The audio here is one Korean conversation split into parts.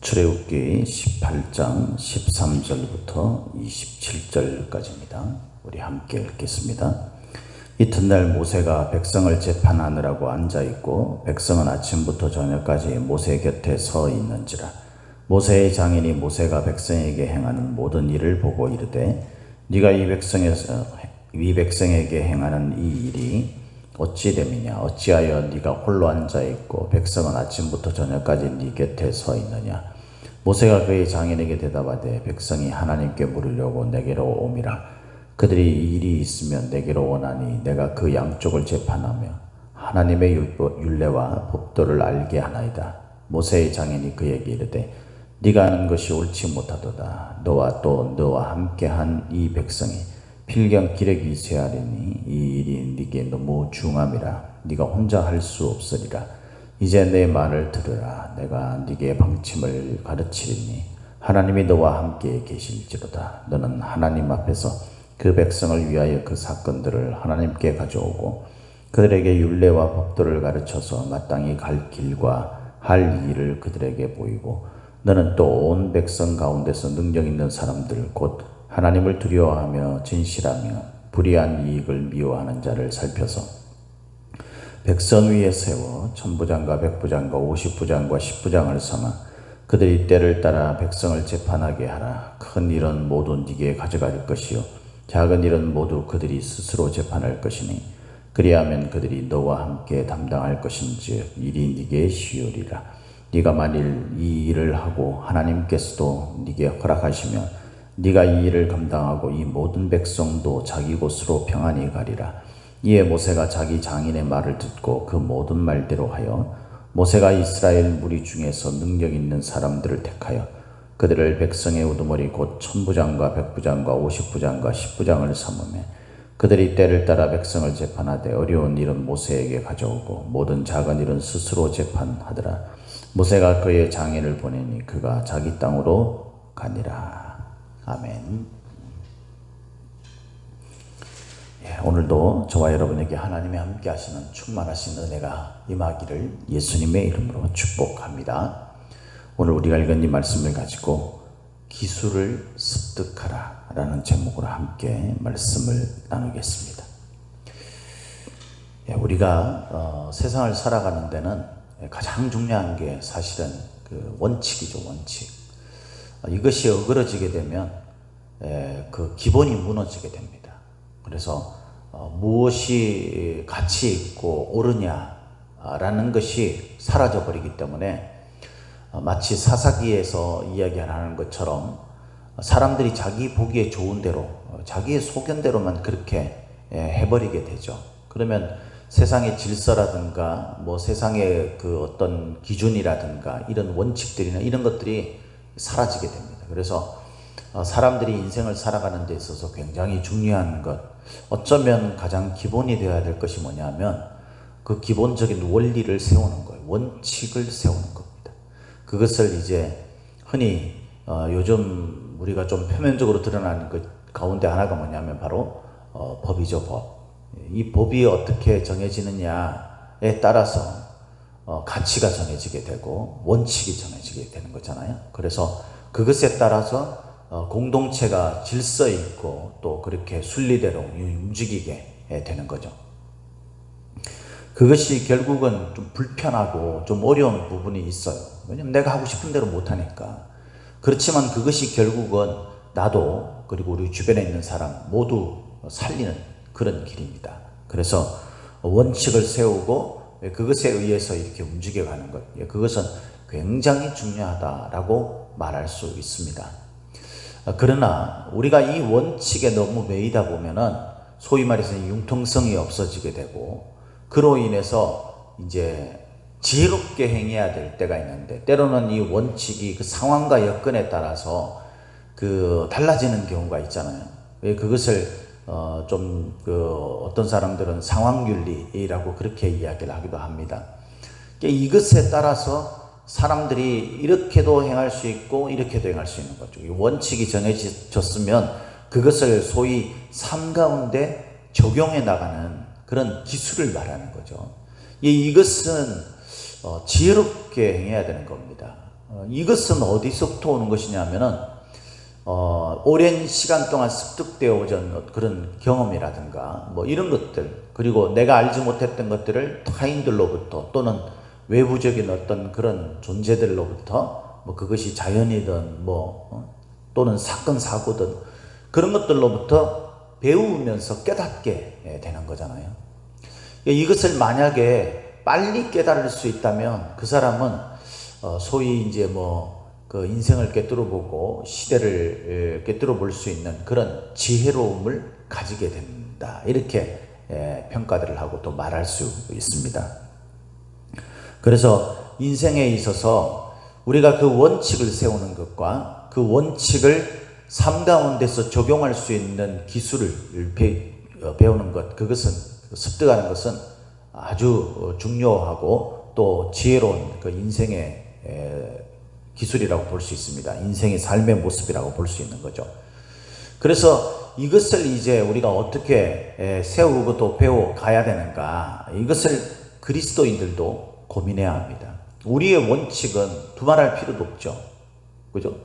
출애굽기 18장 13절부터 27절까지입니다. 우리 함께 읽겠습니다. 이튿날 모세가 백성을 재판하느라고 앉아있고 백성은 아침부터 저녁까지 모세 곁에 서 있는지라. 모세의 장인이 모세가 백성에게 행하는 모든 일을 보고 이르되 네가 이 백성에게 행하는 이 일이 어찌 됨이냐? 어찌하여 네가 홀로 앉아있고 백성은 아침부터 저녁까지 네 곁에 서 있느냐? 모세가 그의 장인에게 대답하되 백성이 하나님께 물으려고 내게로 오미라. 그들이 이 일이 있으면 내게로 오나니 내가 그 양쪽을 재판하며 하나님의 율례와 법도를 알게 하나이다. 모세의 장인이 그에게 이르되 네가 하는 것이 옳지 못하도다. 너와 또 너와 함께한 이 백성이 필경 기력이 쇠하리니 이 일이 네게 너무 중함이라. 네가 혼자 할 수 없으리라. 이제 내 말을 들으라. 내가 네게 방침을 가르치리니 하나님이 너와 함께 계실지로다. 너는 하나님 앞에서 그 백성을 위하여 그 사건들을 하나님께 가져오고 그들에게 율례와 법도를 가르쳐서 마땅히 갈 길과 할 일을 그들에게 보이고 너는 또 온 백성 가운데서 능력 있는 사람들 곧 하나님을 두려워하며 진실하며 불의한 이익을 미워하는 자를 살펴서 백성 위에 세워 천부장과 백부장과 50부장과 10부장을 삼아 그들이 때를 따라 백성을 재판하게 하라. 큰 일은 모두 네게 가져갈 것이요 작은 일은 모두 그들이 스스로 재판할 것이니 그리하면 그들이 너와 함께 담당할 것인즉 일이 네게 쉬우리라. 네가 만일 이 일을 하고 하나님께서도 네게 허락하시면 네가 이 일을 감당하고 이 모든 백성도 자기 곳으로 평안히 가리라. 이에 모세가 자기 장인의 말을 듣고 그 모든 말대로 하여 모세가 이스라엘 무리 중에서 능력 있는 사람들을 택하여 그들을 백성의 우두머리 곧 천부장과 백부장과 50부장과 10부장을 삼으며 그들이 때를 따라 백성을 재판하되 어려운 일은 모세에게 가져오고 모든 작은 일은 스스로 재판하더라. 모세가 그의 장인을 보내니 그가 자기 땅으로 가니라. 아멘. 오늘도 저와 여러분에게 하나님이 함께 하시는 충만하신 은혜가 임하기를 예수님의 이름으로 축복합니다. 오늘 우리가 읽은 이 말씀을 가지고 기술을 습득하라 라는 제목으로 함께 말씀을 나누겠습니다. 우리가 세상을 살아가는 데는 가장 중요한 게 사실은 그 원칙이죠. 원칙. 이것이 어그러지게 되면 그 기본이 무너지게 됩니다. 그래서 무엇이 가치 있고 옳으냐라는 것이 사라져 버리기 때문에 마치 사사기에서 이야기하는 것처럼 사람들이 자기 보기에 좋은 대로 자기의 소견대로만 그렇게 해버리게 되죠. 그러면 세상의 질서라든가 뭐 세상의 그 어떤 기준이라든가 이런 원칙들이나 이런 것들이 사라지게 됩니다. 그래서 사람들이 인생을 살아가는 데 있어서 굉장히 중요한 것, 어쩌면 가장 기본이 되어야 될 것이 뭐냐면 그 기본적인 원리를 세우는 거예요. 원칙을 세우는 겁니다. 그것을 이제 흔히 요즘 우리가 좀 표면적으로 드러나는 것 가운데 하나가 뭐냐면 바로 법이죠. 법. 이 법이 어떻게 정해지느냐에 따라서 가치가 정해지게 되고 원칙이 정해지게 되는 거잖아요. 그래서 그것에 따라서 공동체가 질서 있고 또 그렇게 순리대로 움직이게 되는 거죠. 그것이 결국은 좀 불편하고 좀 어려운 부분이 있어요. 왜냐면 내가 하고 싶은 대로 못하니까. 그렇지만 그것이 결국은 나도 그리고 우리 주변에 있는 사람 모두 살리는 그런 길입니다. 그래서 원칙을 세우고 그것에 의해서 이렇게 움직여가는 것, 그것은 굉장히 중요하다라고 말할 수 있습니다. 그러나 우리가 이 원칙에 너무 매이다 보면은 소위 말해서 융통성이 없어지게 되고 그로 인해서 이제 지혜롭게 행해야 될 때가 있는데 때로는 이 원칙이 그 상황과 여건에 따라서 그 달라지는 경우가 있잖아요. 그것을 좀 어떤 사람들은 상황윤리라고 그렇게 이야기를 하기도 합니다. 이것에 따라서 사람들이 이렇게도 행할 수 있고 이렇게도 행할 수 있는 거죠. 원칙이 정해졌으면 그것을 소위 삶 가운데 적용해 나가는 그런 기술을 말하는 거죠. 이것은 지혜롭게 행해야 되는 겁니다. 이것은 어디서부터 오는 것이냐면은 오랜 시간 동안 습득되어 오던 그런 경험이라든가 뭐 이런 것들, 그리고 내가 알지 못했던 것들을 타인들로부터 또는 외부적인 어떤 그런 존재들로부터 뭐 그것이 자연이든 또는 사건 사고든 그런 것들로부터 배우면서 깨닫게 되는 거잖아요. 이것을 만약에 빨리 깨달을 수 있다면 그 사람은 소위 이제 그 인생을 꿰뚫어 보고 시대를 꿰뚫어 볼 수 있는 그런 지혜로움을 가지게 된다, 이렇게 평가들을 하고 또 말할 수 있습니다. 그래서 인생에 있어서 우리가 그 원칙을 세우는 것과 그 원칙을 삶 가운데서 적용할 수 있는 기술을 배우는 것, 그것은 습득하는 것은 아주 중요하고 또 지혜로운 그 인생의 기술이라고 볼 수 있습니다. 인생의 삶의 모습이라고 볼 수 있는 거죠. 그래서 이것을 이제 우리가 어떻게 세우고 또 배워 가야 되는가, 이것을 그리스도인들도 고민해야 합니다. 우리의 원칙은 두말할 필요도 없죠. 그죠?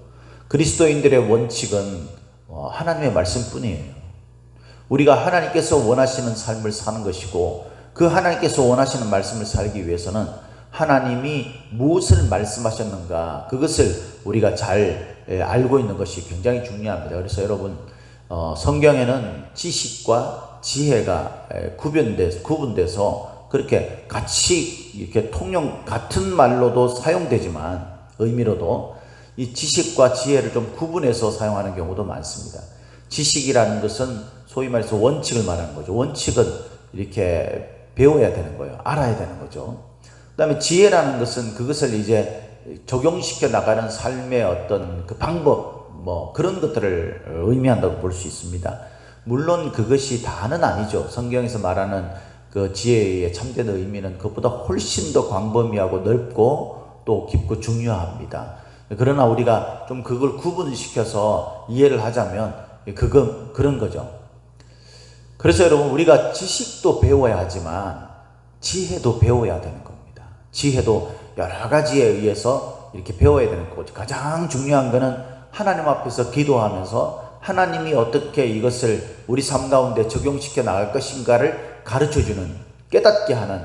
그리스도인들의 원칙은 하나님의 말씀뿐이에요. 우리가 하나님께서 원하시는 삶을 사는 것이고, 그 하나님께서 원하시는 말씀을 살기 위해서는 하나님이 무엇을 말씀하셨는가, 그것을 우리가 잘 알고 있는 것이 굉장히 중요합니다. 그래서 여러분, 성경에는 지식과 지혜가 구분돼서 그렇게 같이 이렇게 통용 같은 말로도 사용되지만 의미로도 이 지식과 지혜를 좀 구분해서 사용하는 경우도 많습니다. 지식이라는 것은 소위 말해서 원칙을 말하는 거죠. 원칙은 이렇게 배워야 되는 거예요. 알아야 되는 거죠. 그 다음에 지혜라는 것은 그것을 이제 적용시켜 나가는 삶의 어떤 그 방법, 그런 것들을 의미한다고 볼 수 있습니다. 물론 그것이 다는 아니죠. 성경에서 말하는 그 지혜의 참된 의미는 그것보다 훨씬 더 광범위하고 넓고 또 깊고 중요합니다. 그러나 우리가 좀 그걸 구분시켜서 이해를 하자면 그런 거죠. 그래서 여러분, 우리가 지식도 배워야 하지만 지혜도 배워야 되는 겁니다. 지혜도 여러 가지에 의해서 이렇게 배워야 되는 거죠. 가장 중요한 것은 하나님 앞에서 기도하면서 하나님이 어떻게 이것을 우리 삶 가운데 적용시켜 나갈 것인가를 가르쳐주는, 깨닫게 하는,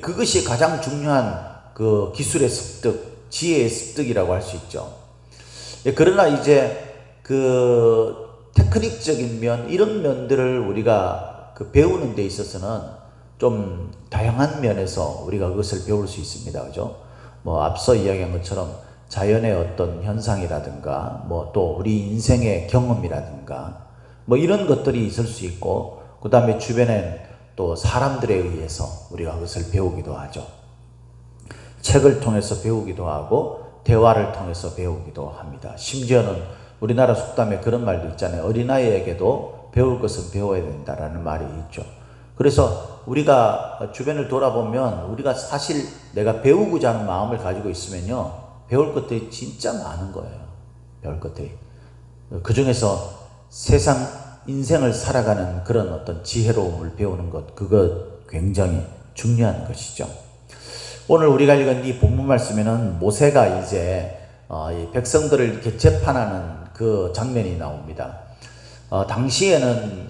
그것이 가장 중요한 그 기술의 습득, 지혜의 습득이라고 할 수 있죠. 그러나 이제 그 테크닉적인 면, 이런 면들을 우리가 그 배우는 데 있어서는 좀 다양한 면에서 우리가 그것을 배울 수 있습니다. 그죠? 앞서 이야기한 것처럼 자연의 어떤 현상이라든가, 또 우리 인생의 경험이라든가, 이런 것들이 있을 수 있고, 그 다음에 주변엔 또 사람들에 의해서 우리가 그것을 배우기도 하죠. 책을 통해서 배우기도 하고, 대화를 통해서 배우기도 합니다. 심지어는 우리나라 속담에 그런 말도 있잖아요. 어린아이에게도 배울 것은 배워야 된다라는 말이 있죠. 그래서 우리가 주변을 돌아보면 우리가 사실 내가 배우고자 하는 마음을 가지고 있으면요, 배울 것들이 진짜 많은 거예요. 배울 것들이. 그 중에서 세상 인생을 살아가는 그런 어떤 지혜로움을 배우는 것, 그거 굉장히 중요한 것이죠. 오늘 우리가 읽은 이 본문 말씀에는 모세가 이제 이 백성들을 이렇게 재판하는 그 장면이 나옵니다. 당시에는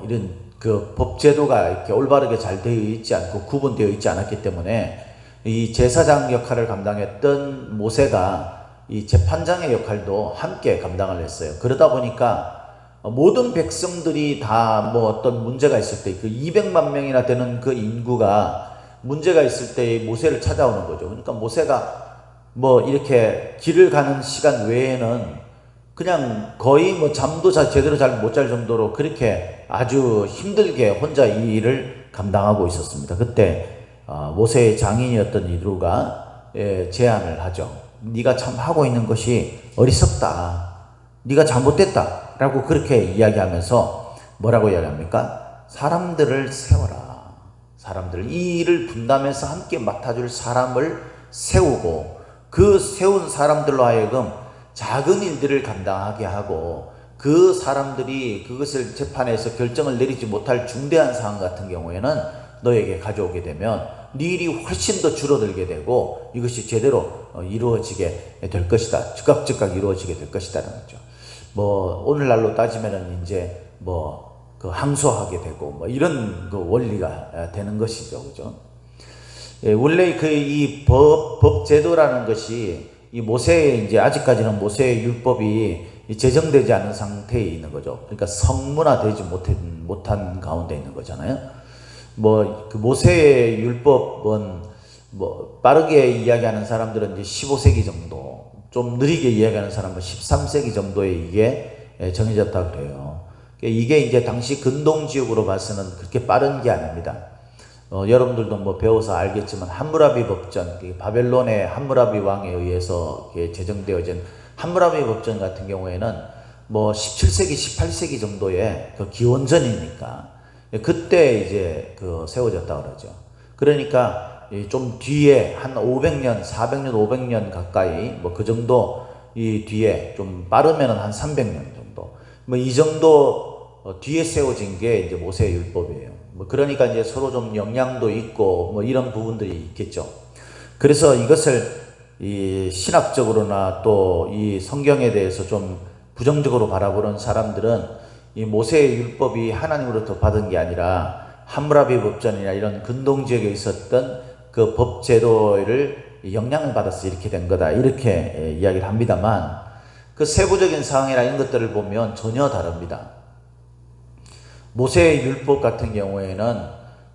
이런 그 법제도가 이렇게 올바르게 잘 되어 있지 않고 구분되어 있지 않았기 때문에 이 제사장 역할을 감당했던 모세가 이 재판장의 역할도 함께 감당을 했어요. 그러다 보니까 모든 백성들이 다 어떤 문제가 있을 때, 그 200만 명이나 되는 그 인구가 문제가 있을 때 모세를 찾아오는 거죠. 그러니까 모세가 이렇게 길을 가는 시간 외에는 그냥 거의 잠도 제대로 잘 못 잘 정도로 그렇게 아주 힘들게 혼자 이 일을 감당하고 있었습니다. 그때 모세의 장인이었던 이루가 제안을 하죠. 네가 참 하고 있는 것이 어리석다, 네가 잘못됐다 라고 그렇게 이야기하면서 뭐라고 이야기합니까? 사람들을 세워라. 사람들, 이 일을 분담해서 함께 맡아줄 사람을 세우고, 그 세운 사람들로 하여금 작은 일들을 감당하게 하고, 그 사람들이 그것을 재판에서 결정을 내리지 못할 중대한 사안 같은 경우에는 너에게 가져오게 되면 네 일이 훨씬 더 줄어들게 되고 이것이 제대로 이루어지게 될 것이다. 즉각 이루어지게 될 것이다라는 거죠. 뭐 오늘날로 따지면은 이제 뭐 그 항소하게 되고 뭐 이런 그 원리가 되는 것이죠, 그죠? 예, 원래 그 이 법 제도라는 것이 이 모세의 이제 아직까지는 모세의 율법이 제정되지 않은 상태에 있는 거죠. 그러니까 성문화되지 못한 가운데 있는 거잖아요. 뭐 그 모세의 율법은 뭐 빠르게 이야기하는 사람들은 이제 15세기 정도, 좀 느리게 이야기하는 사람은 13세기 정도에 이게 정해졌다 그래요. 이게 이제 당시 근동지역으로 봐서는 그렇게 빠른 게 아닙니다. 여러분들도 뭐 배워서 알겠지만 함무라비 법전, 바벨론의 함무라비 왕에 의해서 제정되어진 함무라비 법전 같은 경우에는 뭐 17세기, 18세기 정도의 그 기원전이니까 그때 이제 그 세워졌다 그러죠. 그러니까 좀 뒤에 한 500년, 400년, 500년 가까이 뭐 그 정도 이 뒤에 좀 빠르면 한 300년 정도 뭐 이 정도 뒤에 세워진 게 이제 모세의 율법이에요. 뭐 그러니까 이제 서로 좀 영향도 있고 뭐 이런 부분들이 있겠죠. 그래서 이것을 이 신학적으로나 또 이 성경에 대해서 좀 부정적으로 바라보는 사람들은 이 모세의 율법이 하나님으로부터 받은 게 아니라 함무라비 법전이나 이런 근동지역에 있었던 그 법제도를 영향을 받아서 이렇게 된 거다, 이렇게 이야기를 합니다만 그 세부적인 상황이나 이런 것들을 보면 전혀 다릅니다. 모세의 율법 같은 경우에는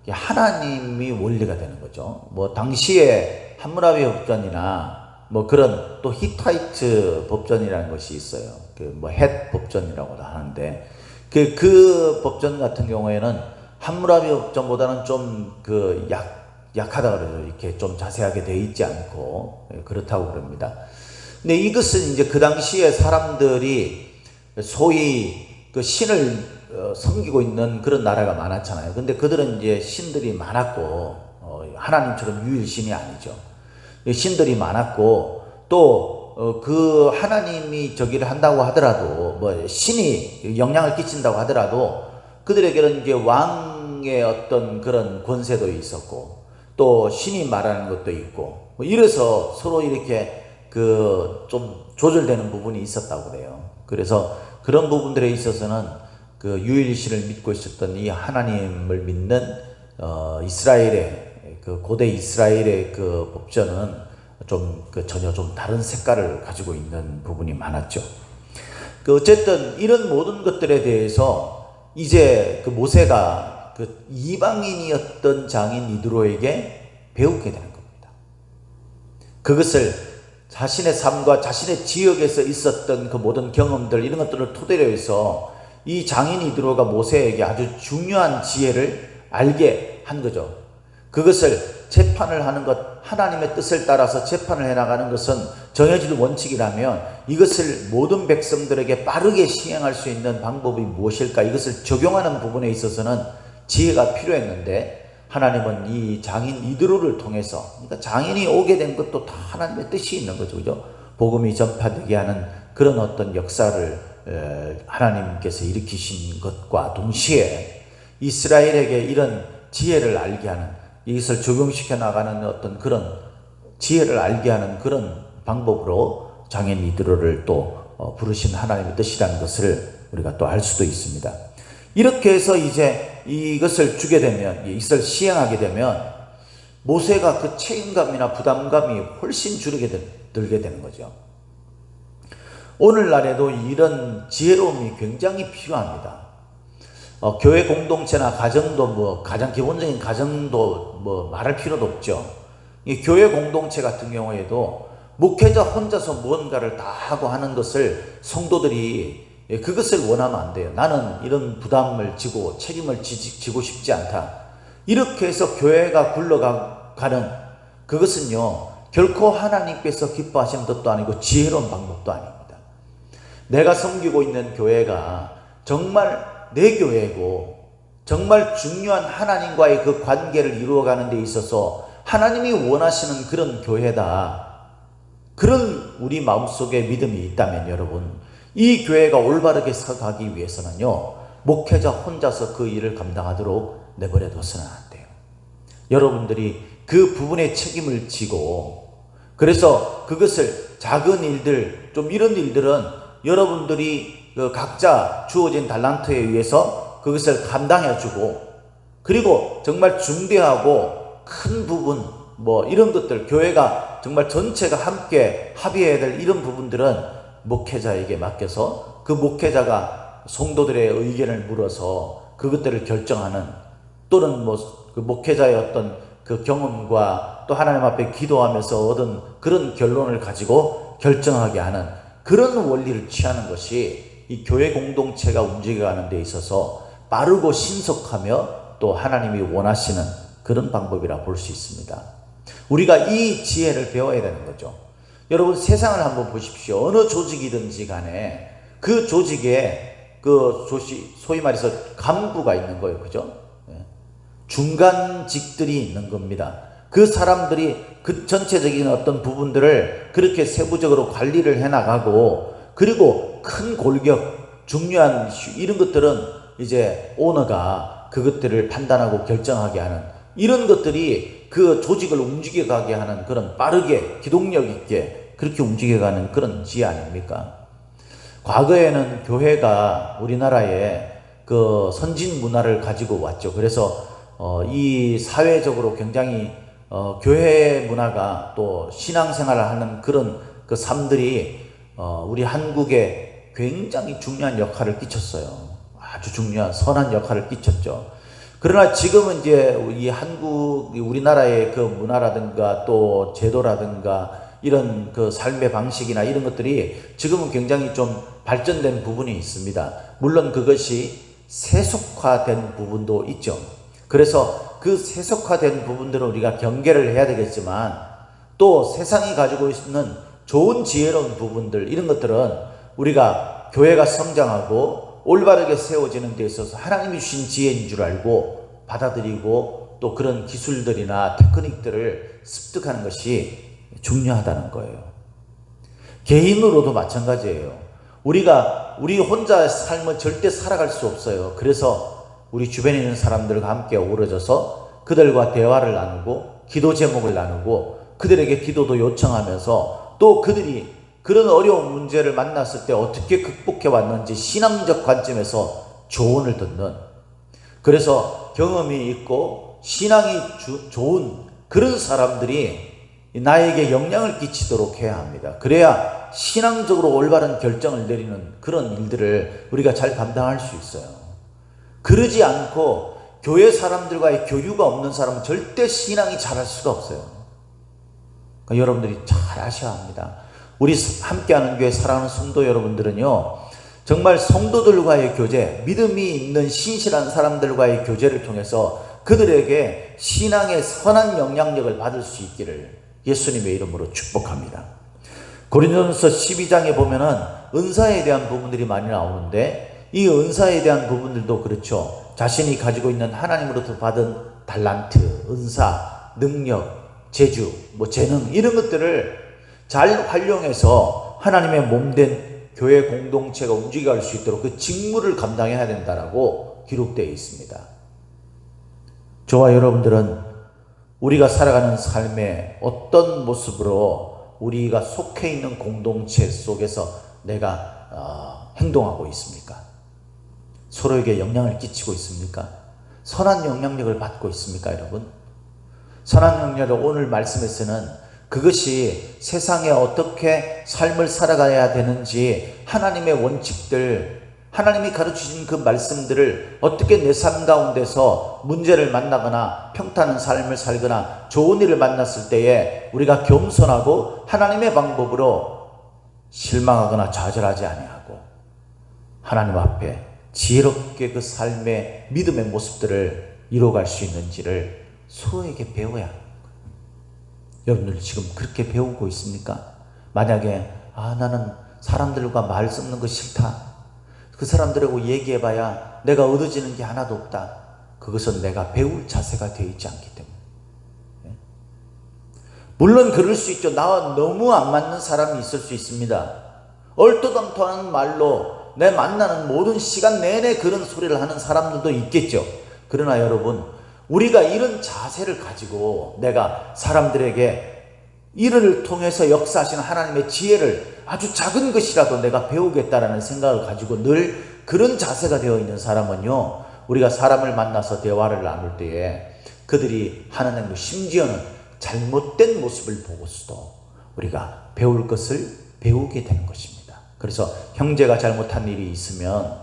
하나님이 원리가 되는 거죠. 뭐 당시에 함무라비 법전이나 뭐 그런 또 히타이트 법전이라는 것이 있어요. 그 뭐 헷 법전이라고도 하는데 그 법전 같은 경우에는 함무라비 법전보다는 좀 그 약하다 그러죠. 이렇게 좀 자세하게 되어 있지 않고 그렇다고 그럽니다. 근데 이것은 이제 그 당시에 사람들이 소위 그 신을 섬기고 있는 그런 나라가 많았잖아요. 근데 그들은 이제 신들이 많았고 하나님처럼 유일신이 아니죠. 신들이 많았고 또 그 하나님이 저기를 한다고 하더라도 뭐 신이 영향을 끼친다고 하더라도 그들에게는 이제 왕의 어떤 그런 권세도 있었고 또 신이 말하는 것도 있고 뭐 이래서 서로 이렇게 그 좀 조절되는 부분이 있었다고 그래요. 그래서 그런 부분들에 있어서는 그 유일신을 믿고 있었던 이 하나님을 믿는 이스라엘의 그 고대 이스라엘의 그 법전은 좀 그 전혀 좀 다른 색깔을 가지고 있는 부분이 많았죠. 그 어쨌든 이런 모든 것들에 대해서 이제 그 모세가 그 이방인이었던 장인 이드로에게 배우게 되는 겁니다. 그것을 자신의 삶과 자신의 지역에서 있었던 그 모든 경험들 이런 것들을 토대로 해서 이 장인 이드로가 모세에게 아주 중요한 지혜를 알게 한 거죠. 그것을 재판을 하는 것, 하나님의 뜻을 따라서 재판을 해나가는 것은 정해진 원칙이라면 이것을 모든 백성들에게 빠르게 시행할 수 있는 방법이 무엇일까? 이것을 적용하는 부분에 있어서는 지혜가 필요했는데 하나님은 이 장인 이드로를 통해서, 그러니까 장인이 오게 된 것도 다 하나님의 뜻이 있는 거죠. 그죠? 복음이 전파되게 하는 그런 어떤 역사를 하나님께서 일으키신 것과 동시에 이스라엘에게 이런 지혜를 알게 하는, 이것을 적용시켜 나가는 어떤 그런 지혜를 알게 하는 그런 방법으로 장인 이드로를 또 부르신 하나님의 뜻이라는 것을 우리가 또 알 수도 있습니다. 이렇게 해서 이제 이것을 주게 되면, 이것을 시행하게 되면 모세가 그 책임감이나 부담감이 훨씬 들게 되는 거죠. 오늘날에도 이런 지혜로움이 굉장히 필요합니다. 교회 공동체나 가정도 뭐 가장 기본적인 가정도 뭐 말할 필요도 없죠. 이 교회 공동체 같은 경우에도 목회자 혼자서 무언가를 다 하고 하는 것을 성도들이 그것을 원하면 안 돼요. 나는 이런 부담을 지고 책임을 지고 싶지 않다. 이렇게 해서 교회가 굴러가는 그것은요, 결코 하나님께서 기뻐하시는 것도 아니고 지혜로운 방법도 아닙니다. 내가 섬기고 있는 교회가 정말 내 교회고 정말 중요한 하나님과의 그 관계를 이루어가는 데 있어서 하나님이 원하시는 그런 교회다. 그런 우리 마음속에 믿음이 있다면 여러분, 이 교회가 올바르게 서가기 위해서는요, 목회자 혼자서 그 일을 감당하도록 내버려둬서는 안 돼요. 여러분들이 그 부분에 책임을 지고, 그래서 그것을 작은 일들, 좀 이런 일들은 여러분들이 각자 주어진 달란트에 의해서 그것을 감당해주고, 그리고 정말 중대하고 큰 부분, 뭐 이런 것들, 교회가 정말 전체가 함께 합의해야 될 이런 부분들은 목회자에게 맡겨서 그 목회자가 성도들의 의견을 물어서 그것들을 결정하는, 또는 뭐 그 목회자의 어떤 그 경험과 또 하나님 앞에 기도하면서 얻은 그런 결론을 가지고 결정하게 하는 그런 원리를 취하는 것이 이 교회 공동체가 움직여가는 데 있어서 빠르고 신속하며 또 하나님이 원하시는 그런 방법이라 볼 수 있습니다. 우리가 이 지혜를 배워야 되는 거죠. 여러분, 세상을 한번 보십시오. 어느 조직이든지 간에 그 조직에 소위 말해서 간부가 있는 거예요. 그죠? 중간직들이 있는 겁니다. 그 사람들이 그 전체적인 어떤 부분들을 그렇게 세부적으로 관리를 해나가고, 그리고 큰 골격, 중요한 이슈, 이런 것들은 이제 오너가 그것들을 판단하고 결정하게 하는, 이런 것들이 그 조직을 움직여가게 하는 그런 빠르게 기동력 있게 그렇게 움직여가는 그런 지혜 아닙니까? 과거에는 교회가 우리나라에 그 선진 문화를 가지고 왔죠. 그래서 이 사회적으로 굉장히 교회 문화가 또 신앙생활을 하는 그런 그 삶들이 우리 한국에 굉장히 중요한 역할을 끼쳤어요. 아주 중요한 선한 역할을 끼쳤죠. 그러나 지금은 이제 이 우리나라의 그 문화라든가 또 제도라든가 이런 그 삶의 방식이나 이런 것들이 지금은 굉장히 좀 발전된 부분이 있습니다. 물론 그것이 세속화된 부분도 있죠. 그래서 그 세속화된 부분들은 우리가 경계를 해야 되겠지만, 또 세상이 가지고 있는 좋은 지혜로운 부분들, 이런 것들은 우리가 교회가 성장하고 올바르게 세워지는 데 있어서 하나님이 주신 지혜인 줄 알고 받아들이고, 또 그런 기술들이나 테크닉들을 습득하는 것이 중요하다는 거예요. 개인으로도 마찬가지예요. 우리 혼자 삶은 절대 살아갈 수 없어요. 그래서 우리 주변에 있는 사람들과 함께 어우러져서 그들과 대화를 나누고 기도 제목을 나누고 그들에게 기도도 요청하면서, 또 그들이 그런 어려운 문제를 만났을 때 어떻게 극복해 왔는지 신앙적 관점에서 조언을 듣는, 그래서 경험이 있고 신앙이 좋은 그런 사람들이 나에게 영향을 끼치도록 해야 합니다. 그래야 신앙적으로 올바른 결정을 내리는 그런 일들을 우리가 잘 감당할 수 있어요. 그러지 않고 교회 사람들과의 교류가 없는 사람은 절대 신앙이 잘할 수가 없어요. 그러니까 여러분들이 잘 아셔야 합니다. 우리 함께하는 교회 사랑하는 성도 여러분들은요, 정말 성도들과의 교제, 믿음이 있는 신실한 사람들과의 교제를 통해서 그들에게 신앙의 선한 영향력을 받을 수 있기를 예수님의 이름으로 축복합니다. 고린도전서 12장에 보면은 은사에 대한 부분들이 많이 나오는데, 이 은사에 대한 부분들도 그렇죠. 자신이 가지고 있는 하나님으로부터 받은 달란트, 은사, 능력, 재주, 재능, 이런 것들을 잘 활용해서 하나님의 몸된 교회 공동체가 움직여갈 수 있도록 그 직무를 감당해야 된다라고 기록되어 있습니다. 저와 여러분들은 우리가 살아가는 삶의 어떤 모습으로 우리가 속해 있는 공동체 속에서 내가 행동하고 있습니까? 서로에게 영향을 끼치고 있습니까? 선한 영향력을 받고 있습니까, 여러분? 선한 영향력, 오늘 말씀에서는 그것이 세상에 어떻게 삶을 살아가야 되는지 하나님의 원칙들, 하나님이 가르치신 그 말씀들을 어떻게 내 삶 가운데서 문제를 만나거나 평탄한 삶을 살거나 좋은 일을 만났을 때에 우리가 겸손하고 하나님의 방법으로 실망하거나 좌절하지 아니하고 하나님 앞에 지혜롭게 그 삶의 믿음의 모습들을 이루어갈 수 있는지를 서로에게 배워야 합니다. 여러분들 지금 그렇게 배우고 있습니까? 만약에 나는 사람들과 말 섞는 거 싫다, 그 사람들하고 얘기해봐야 내가 얻어지는 게 하나도 없다, 그것은 내가 배울 자세가 되어 있지 않기 때문에. 물론 그럴 수 있죠. 나와 너무 안 맞는 사람이 있을 수 있습니다. 얼토당토하는 말로 내 만나는 모든 시간 내내 그런 소리를 하는 사람들도 있겠죠. 그러나 여러분, 우리가 이런 자세를 가지고 내가 사람들에게 이를 통해서 역사하시는 하나님의 지혜를 아주 작은 것이라도 내가 배우겠다라는 생각을 가지고 늘 그런 자세가 되어 있는 사람은요, 우리가 사람을 만나서 대화를 나눌 때에 그들이 하는 행동, 심지어는 잘못된 모습을 보고서도 우리가 배울 것을 배우게 되는 것입니다. 그래서 형제가 잘못한 일이 있으면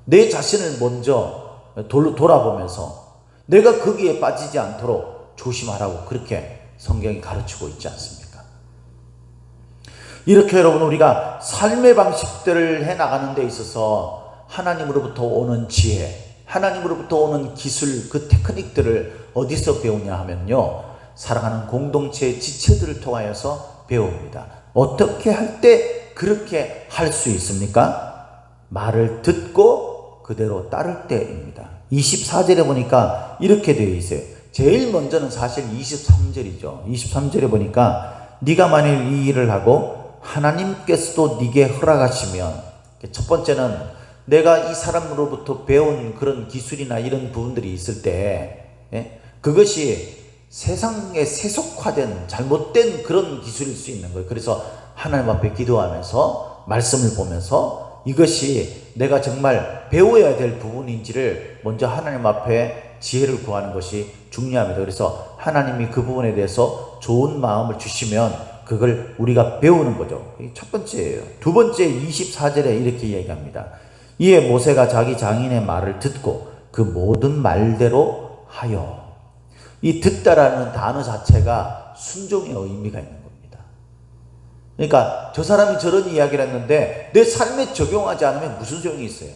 내 자신을 먼저 돌아보면서 내가 거기에 빠지지 않도록 조심하라고 그렇게 성경이 가르치고 있지 않습니까? 이렇게 여러분, 우리가 삶의 방식들을 해나가는 데 있어서 하나님으로부터 오는 지혜, 하나님으로부터 오는 기술, 그 테크닉들을 어디서 배우냐 하면요, 사랑하는 공동체의 지체들을 통하여서 배웁니다. 어떻게 할 때 그렇게 할 수 있습니까? 말을 듣고 그대로 따를 때입니다. 24절에 보니까 이렇게 되어 있어요. 제일 먼저는 사실 23절이죠. 23절에 보니까 네가 만일 이 일을 하고 하나님께서도 네게 허락하시면, 첫 번째는 내가 이 사람으로부터 배운 그런 기술이나 이런 부분들이 있을 때 그것이 세상에 세속화된 잘못된 그런 기술일 수 있는 거예요. 그래서 하나님 앞에 기도하면서 말씀을 보면서 이것이 내가 정말 배워야 될 부분인지를 먼저 하나님 앞에 지혜를 구하는 것이 중요합니다. 그래서 하나님이 그 부분에 대해서 좋은 마음을 주시면 그걸 우리가 배우는 거죠. 이게 첫 번째예요. 두 번째 24절에 이렇게 얘기합니다. 이에 모세가 자기 장인의 말을 듣고 그 모든 말대로 하여. 이 듣다라는 단어 자체가 순종의 의미가 있는 겁니다. 그러니까 저 사람이 저런 이야기를 했는데 내 삶에 적용하지 않으면 무슨 소용이 있어요?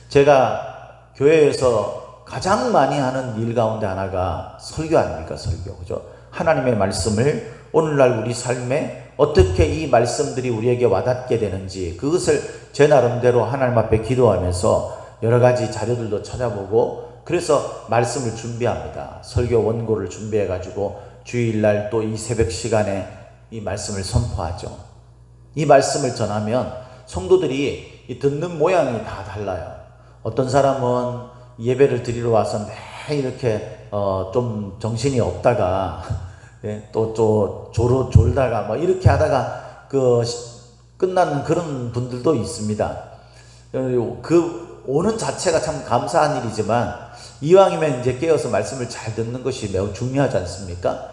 제가 교회에서 가장 많이 하는 일 가운데 하나가 설교 아닙니까? 설교. 그죠? 하나님의 말씀을 오늘날 우리 삶에 어떻게 이 말씀들이 우리에게 와닿게 되는지 그것을 제 나름대로 하나님 앞에 기도하면서 여러 가지 자료들도 찾아보고 그래서 말씀을 준비합니다. 설교 원고를 준비해 가지고 주일날 또 이 새벽 시간에 이 말씀을 선포하죠. 이 말씀을 전하면 성도들이 듣는 모양이 다 달라요. 어떤 사람은 예배를 드리러 와서 매일 이렇게 좀 정신이 없다가 또 졸다가 뭐 이렇게 하다가 끝나는 그런 분들도 있습니다. 그 오는 자체가 참 감사한 일이지만 이왕이면 이제 깨어서 말씀을 잘 듣는 것이 매우 중요하지 않습니까?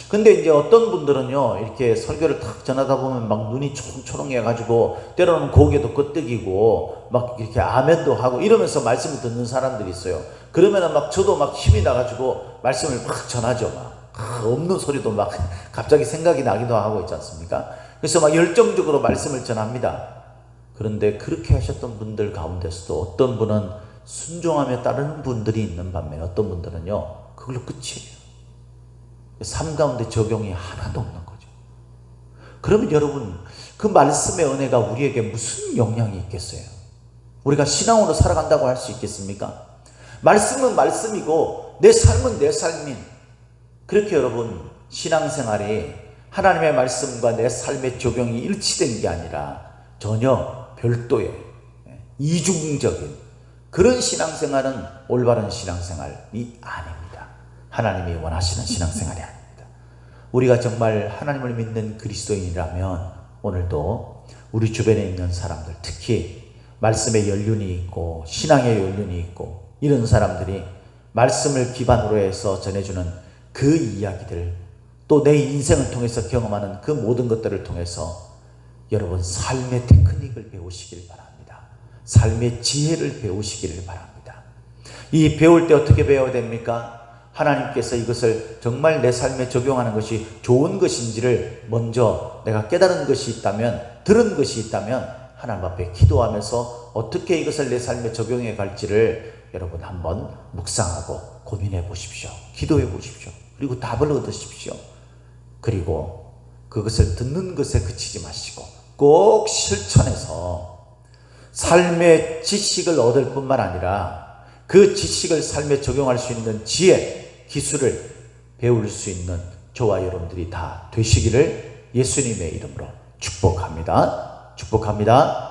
근데 이제 어떤 분들은요, 이렇게 설교를 탁 전하다 보면 막 눈이 초롱초롱해 가지고 때로는 고개도 끄덕이고 막 이렇게 아멘도 하고 이러면서 말씀을 듣는 사람들이 있어요. 그러면은 막 저도 막 힘이 나 가지고 말씀을 막 전하죠. 막 없는 소리도 막 갑자기 생각이 나기도 하고 있지 않습니까? 그래서 막 열정적으로 말씀을 전합니다. 그런데 그렇게 하셨던 분들 가운데서도 어떤 분은 순종하며 따르는 분들이 있는 반면에 어떤 분들은요, 그걸로 끝이에요. 삶 가운데 적용이 하나도 없는 거죠. 그러면 여러분, 그 말씀의 은혜가 우리에게 무슨 영향이 있겠어요? 우리가 신앙으로 살아간다고 할 수 있겠습니까? 말씀은 말씀이고 내 삶은 내 삶인, 그렇게 여러분 신앙생활이 하나님의 말씀과 내 삶의 적용이 일치된 게 아니라 전혀 별도의 이중적인 그런 신앙생활은 올바른 신앙생활이 아닙니다. 하나님이 원하시는 신앙생활이 아닙니다. 우리가 정말 하나님을 믿는 그리스도인이라면 오늘도 우리 주변에 있는 사람들, 특히 말씀에 연륜이 있고 신앙에 연륜이 있고 이런 사람들이 말씀을 기반으로 해서 전해주는 그 이야기들, 또 내 인생을 통해서 경험하는 그 모든 것들을 통해서 여러분 삶의 테크닉을 배우시길 바랍니다. 삶의 지혜를 배우시기를 바랍니다. 이 배울 때 어떻게 배워야 됩니까? 하나님께서 이것을 정말 내 삶에 적용하는 것이 좋은 것인지를 먼저 내가 깨달은 것이 있다면, 들은 것이 있다면 하나님 앞에 기도하면서 어떻게 이것을 내 삶에 적용해 갈지를 여러분 한번 묵상하고 고민해 보십시오. 기도해 보십시오. 그리고 답을 얻으십시오. 그리고 그것을 듣는 것에 그치지 마시고 꼭 실천해서 삶의 지식을 얻을 뿐만 아니라 그 지식을 삶에 적용할 수 있는 지혜, 기술을 배울 수 있는 저와 여러분들이 다 되시기를 예수님의 이름으로 축복합니다. 축복합니다.